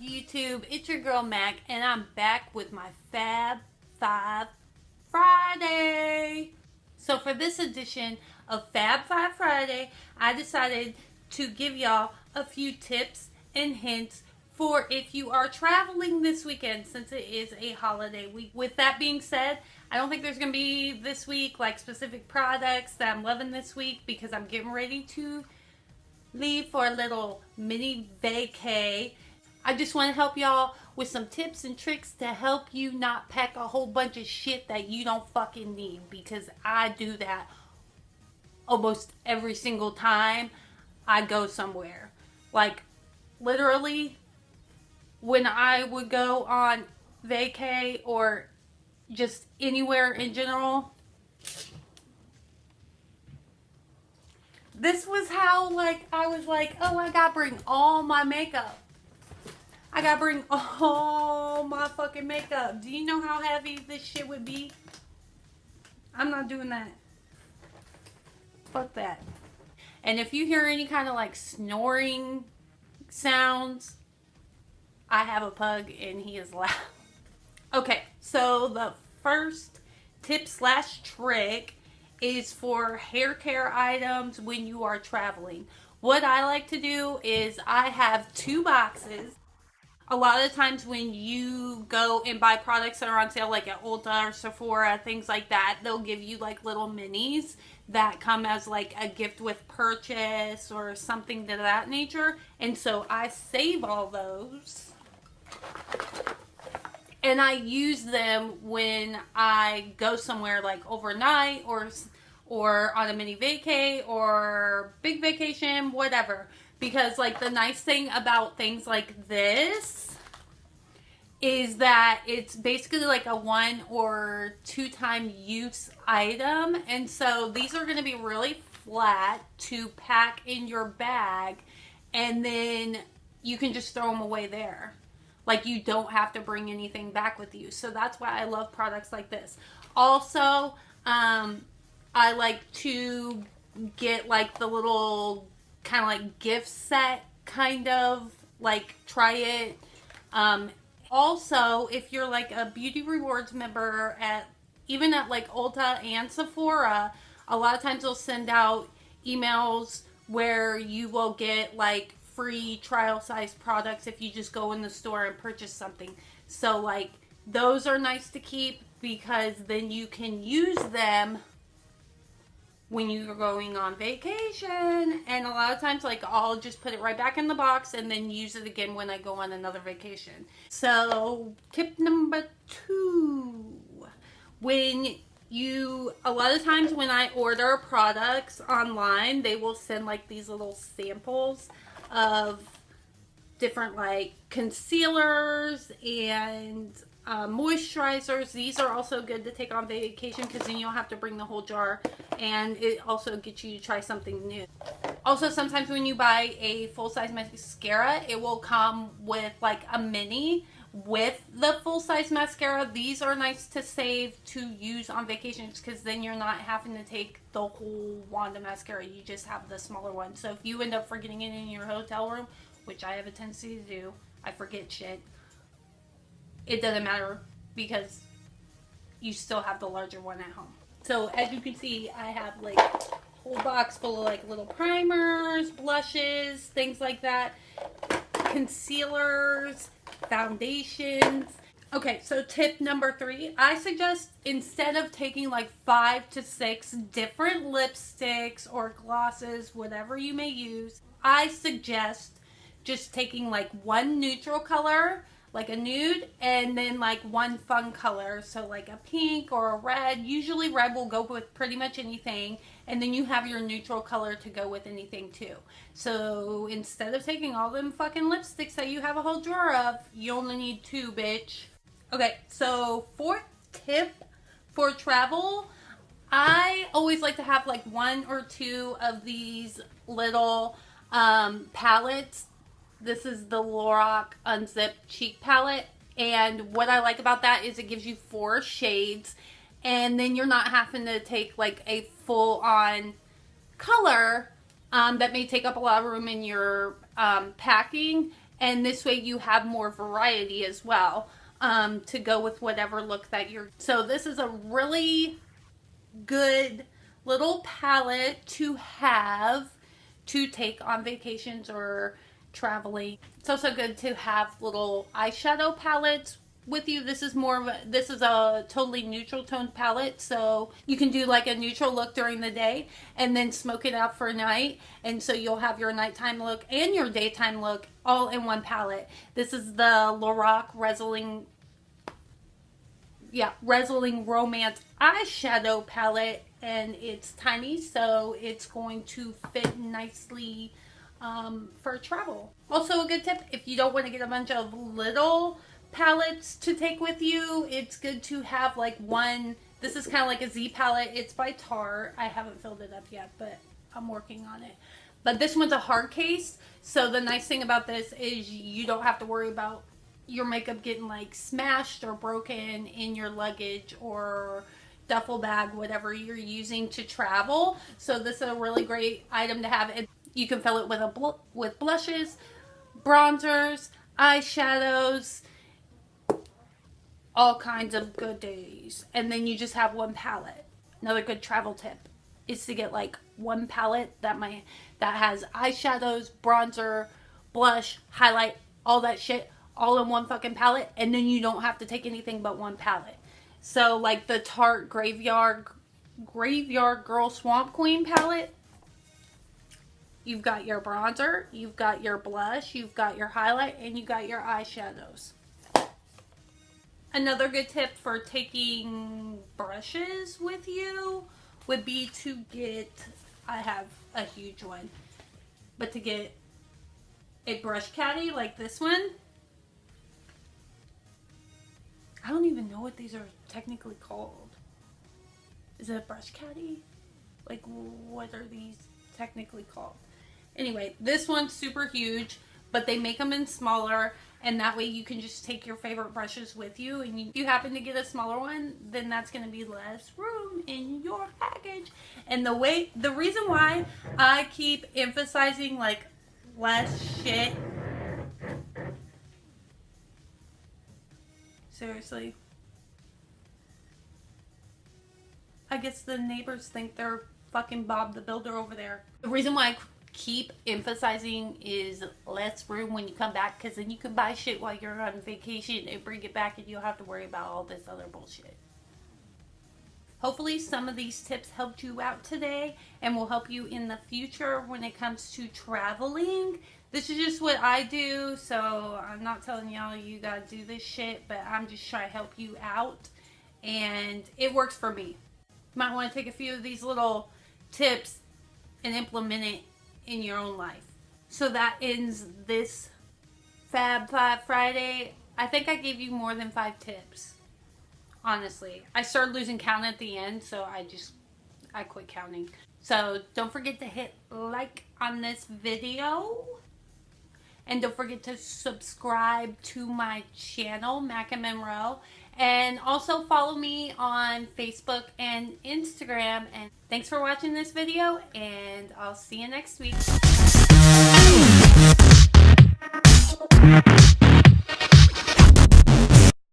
YouTube? It's your girl Mac, and I'm back with my Fab 5 Friday. So for this edition of Fab 5 Friday, I decided to give y'all a few tips and hints for if you are traveling this weekend, since it is a holiday week. With that being said, I don't think there's going to be this week like specific products that I'm loving this week because I'm getting ready to leave for a little mini vacay. I just want to help y'all with some tips and tricks to help you not pack a whole bunch of shit that you don't fucking need, because I do that almost every single time I go somewhere. Like literally when I would go on vacay or just anywhere in general, this was how, like, I was like, oh, I gotta bring all my makeup. I gotta bring all my fucking makeup. Do you know how heavy this shit would be? I'm not doing that. Fuck that. And if you hear any kind of like snoring sounds, I have a pug and he is loud. Okay, so the first tip slash trick is for hair care items when you are traveling. What I like to do is I have 2 boxes. A lot of times when you go and buy products that are on sale, like at Ulta or Sephora, things like that, they'll give you like little minis that come as like a gift with purchase or something to that nature. And so I save all those and I use them when I go somewhere like overnight or on a mini vacay or big vacation, whatever. Because like the nice thing about things like this is that it's basically like a 1 or 2 time use item. And so these are going to be really flat to pack in your bag, and then you can just throw them away there. Like you don't have to bring anything back with you. So that's why I love products like this. Also, I like to get like the little kind of like gift set, kind of like try it. Also, if you're like a Beauty Rewards member even at like Ulta and Sephora, a lot of times they'll send out emails where you will get like free trial size products if you just go in the store and purchase something. So like those are nice to keep because then you can use them when you're going on vacation. And a lot of times like I'll just put it right back in the box and then use it again when I go on another vacation. So tip number 2, a lot of times when I order products online, they will send like these little samples of different like concealers and moisturizers. These are also good to take on vacation because then you don't have to bring the whole jar, and it also gets you to try something new. Also, sometimes when you buy a full-size mascara, it will come with like a mini with the full-size mascara. These are nice to save to use on vacations because then you're not having to take the whole wand of mascara. You just have the smaller one. So if you end up forgetting it in your hotel room, which I have a tendency to do, I forget shit, it doesn't matter because you still have the larger one at home. So as you can see, I have like a whole box full of like little primers, blushes, things like that, concealers, foundations. Okay, so tip number 3, I suggest instead of taking like 5 to 6 different lipsticks or glosses, whatever you may use, I suggest just taking like one neutral color, like a nude, and then like one fun color, so like a pink or a red. Usually red will go with pretty much anything, and then you have your neutral color to go with anything too. So instead of taking all them fucking lipsticks that you have a whole drawer of, you only need 2, bitch. Okay, so 4th tip for travel, I always like to have like 1 or 2 of these little palettes. This is the Lorac Unzipped Cheek Palette. And what I like about that is it gives you 4 shades. And then you're not having to take like a full-on color that may take up a lot of room in your packing. And this way you have more variety as well, to go with whatever look that you're. So this is a really good little palette to have to take on vacations or traveling. It's also good to have little eyeshadow palettes with you. This is a totally neutral toned palette, so you can do like a neutral look during the day and then smoke it out for night, and so you'll have your nighttime look and your daytime look all in one palette. This is the Lorac Rezzling Romance eyeshadow palette, and it's tiny, so it's going to fit nicely for travel. Also, a good tip, if you don't want to get a bunch of little palettes to take with you, it's good to have like one. This is kind of like a Z palette. It's by Tarte. I haven't filled it up yet, but I'm working on it. But this one's a hard case, so the nice thing about this is you don't have to worry about your makeup getting like smashed or broken in your luggage or duffel bag, whatever you're using to travel. So this is a really great item to have. You can fill it with blushes, bronzers, eyeshadows, all kinds of goodies, and then you just have one palette. Another good travel tip is to get like one palette that has eyeshadows, bronzer, blush, highlight, all that shit all in one fucking palette, and then you don't have to take anything but one palette. So like the Tarte Graveyard Girl Swamp Queen palette, you've got your bronzer, you've got your blush, you've got your highlight, and you got your eyeshadows. Another good tip for taking brushes with you would be to get, I have a huge one, but to get a brush caddy like this one. I don't even know what these are technically called. Is it a brush caddy? Like, what are these technically called? Anyway, this one's super huge, but they make them in smaller, and that way you can just take your favorite brushes with you, and if you happen to get a smaller one, then that's going to be less room in your package. And the reason why I keep emphasizing like less shit, seriously, I guess the neighbors think they're fucking Bob the Builder over there. The reason why I keep emphasizing is less room when you come back, because then you can buy shit while you're on vacation and bring it back, and you don't have to worry about all this other bullshit. Hopefully some of these tips helped you out today and will help you in the future when it comes to traveling. This is just what I do, so I'm not telling y'all you gotta do this shit, but I'm just trying to help you out, and it works for me. You might want to take a few of these little tips and implement it in your own life. So that ends this Fab Five Friday. I think I gave you more than 5 tips. Honestly, I started losing count at the end, so I quit counting. So don't forget to hit like on this video. And don't forget to subscribe to my channel, Mac and Monroe. And also follow me on Facebook and Instagram. And thanks for watching this video, and I'll see you next week.